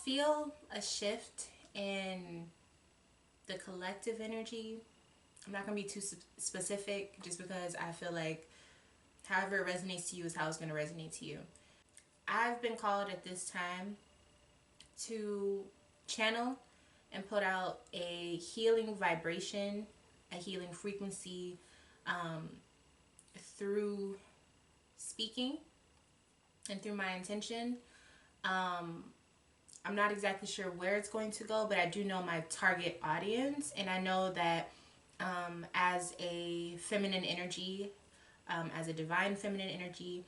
feel a shift in the collective energy. I'm not going to be too specific just because I feel like however it resonates to you is how it's going to resonate to you. I've been called at this time to channel and put out a healing vibration, a healing frequency through speaking and through my intention. I'm not exactly sure where it's going to go, but I do know my target audience, and I know that as a feminine energy, as a divine feminine energy,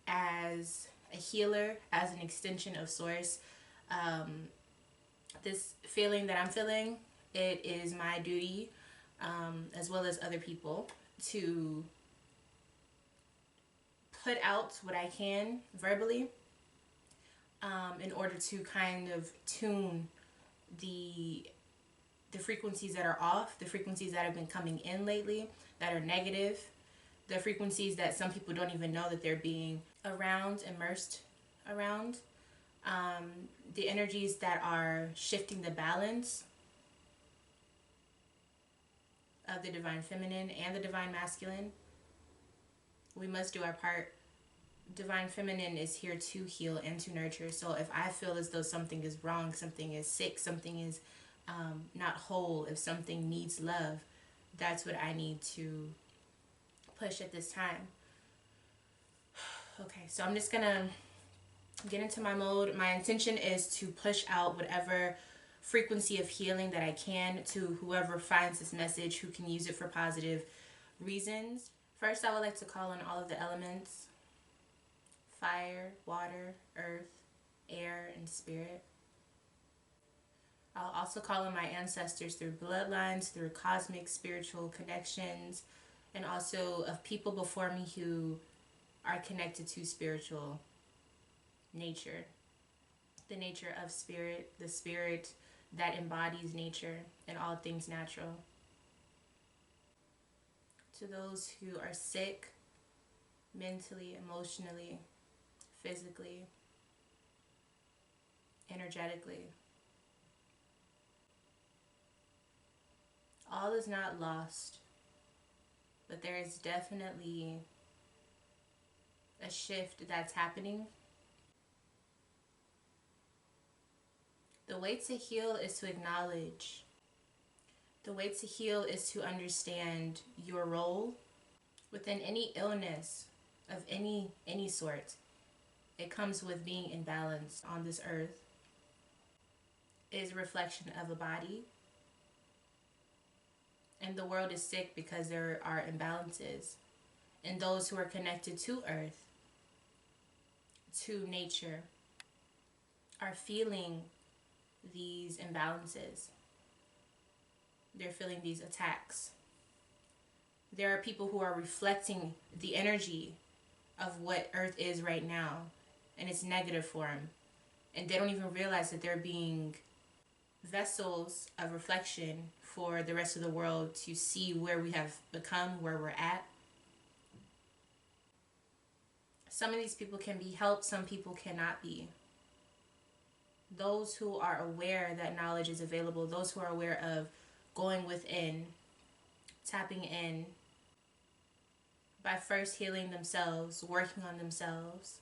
as a healer, as an extension of source, this feeling that I'm feeling, it is my duty, as well as other people, to put out what I can verbally, in order to kind of tune the frequencies that are off, the frequencies that have been coming in lately that are negative, the frequencies that some people don't even know that they're being immersed around, the energies that are shifting the balance of the divine feminine and the divine masculine. We must do our part. Divine feminine is here to heal and to nurture. So if I feel as though something is wrong, something is sick, something is not whole, if something needs love, that's what I need to push at this time. Okay, so I'm just gonna get into my mode. My intention is to push out whatever frequency of healing that I can to whoever finds this message, who can use it for positive reasons. First, I would like to call on all of the elements: fire, water, earth, air, and spirit. I'll also call on my ancestors through bloodlines, through cosmic spiritual connections, and also of people before me who are connected to spiritual nature. The nature of spirit, the spirit that embodies nature and all things natural. To those who are sick, mentally, emotionally, physically, energetically. All is not lost, but there is definitely a shift that's happening. The way to heal is to acknowledge. The way to heal is to understand your role within any illness of any sort. It comes with being in balance on this earth. It is a reflection of a body. And the world is sick because there are imbalances. And those who are connected to earth, to nature, are feeling these imbalances. They're feeling these attacks. There are people who are reflecting the energy of what earth is right now, and it's negative for them. And they don't even realize that they're being vessels of reflection for the rest of the world to see where we have become, where we're at. Some of these people can be helped, some people cannot be. Those who are aware that knowledge is available, those who are aware of going within, tapping in, by first healing themselves, working on themselves,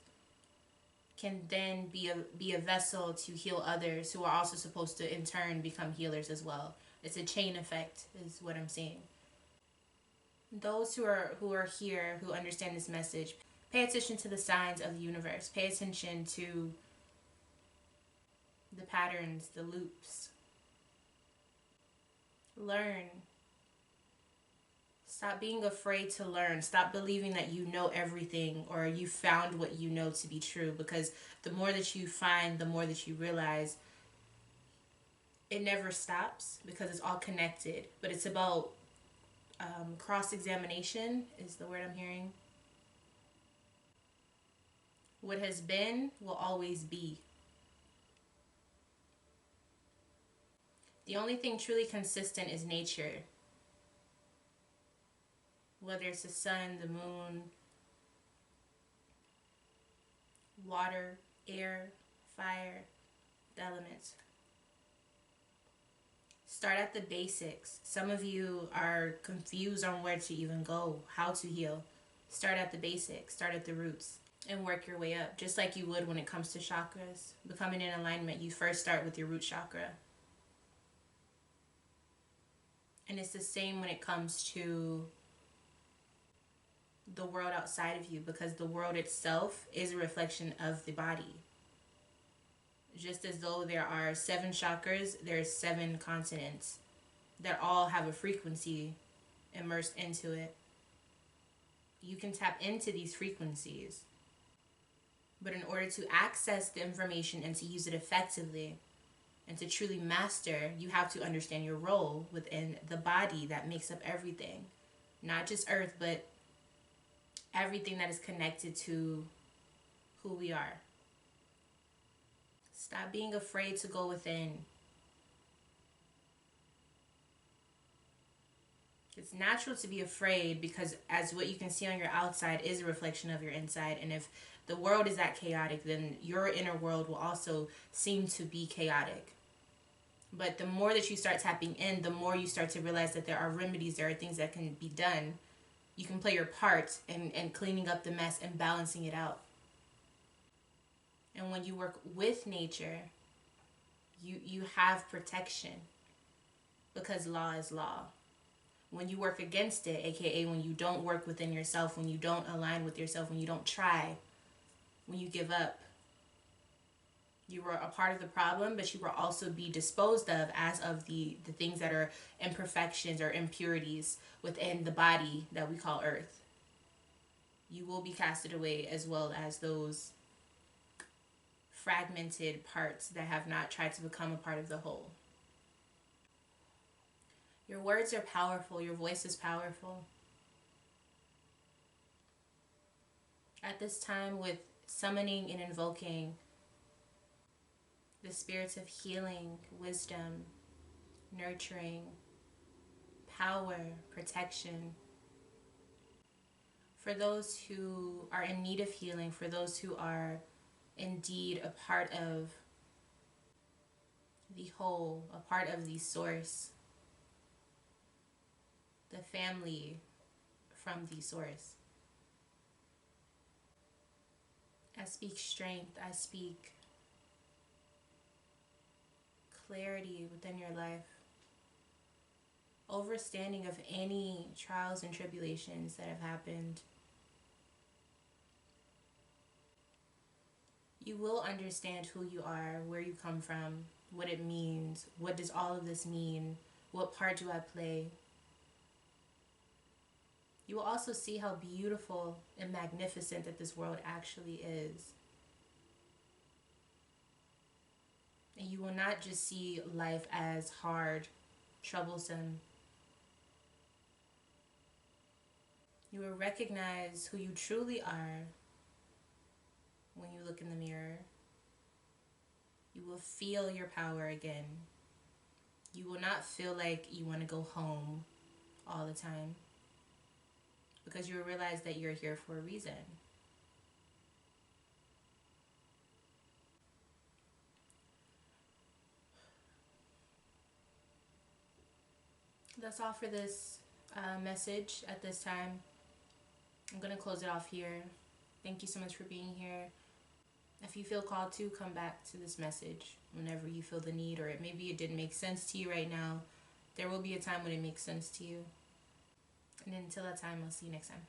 can then be a vessel to heal others who are also supposed to in turn become healers as well. It's a chain effect is what I'm seeing. Those who are here, who understand this message, pay attention to the signs of the universe. Pay attention to the patterns, the loops. Learn. Stop being afraid to learn. Stop believing that you know everything or you found what you know to be true, because the more that you find, the more that you realize it never stops, because it's all connected. But it's about cross-examination is the word I'm hearing. What has been will always be. The only thing truly consistent is nature. Whether it's the sun, the moon, water, air, fire, The elements. Start at the basics. Some of you are confused on where to even go, how to heal. Start at the basics, start at the roots, and work your way up. Just like you would when it comes to chakras. Becoming in alignment, you first start with your root chakra. And it's the same when it comes to the world outside of you, because the world itself is a reflection of the body. Just as though there are 7 chakras, there's 7 continents that all have a frequency immersed into it. You can tap into these frequencies. But in order to access the information and to use it effectively and to truly master, you have to understand your role within the body that makes up everything. Not just Earth, but everything that is connected to who we are. Stop being afraid to go within. It's natural to be afraid because as what you can see on your outside is a reflection of your inside. And if the world is that chaotic, then your inner world will also seem to be chaotic. But the more that you start tapping in, the more you start to realize that there are remedies, there are things that can be done. You can play your part in cleaning up the mess and balancing it out. And when you work with nature, you have protection because law is law. When you work against it, aka when you don't work within yourself, when you don't align with yourself, when you don't try, when you give up, you were a part of the problem, but you will also be disposed of as of the things that are imperfections or impurities within the body that we call Earth. You will be casted away, as well as those fragmented parts that have not tried to become a part of the whole. Your words are powerful. Your voice is powerful. At this time, with summoning and invoking the spirits of healing, wisdom, nurturing, power, protection, for those who are in need of healing, for those who are indeed a part of the whole, a part of the source, the family from the source. I speak strength, I speak clarity within your life, overstanding of any trials and tribulations that have happened. You will understand who you are, where you come from, what it means, what does all of this mean, what part do I play. You will also see how beautiful and magnificent that this world actually is. And you will not just see life as hard, troublesome. You will recognize who you truly are when you look in the mirror. You will feel your power again. You will not feel like you want to go home all the time, because you will realize that you're here for a reason. That's all for this message at this time. I'm going to close it off here. Thank you so much for being here. If you feel called to, come back to this message whenever you feel the need, or maybe it didn't make sense to you right now. There will be a time when it makes sense to you. And until that time, I'll see you next time.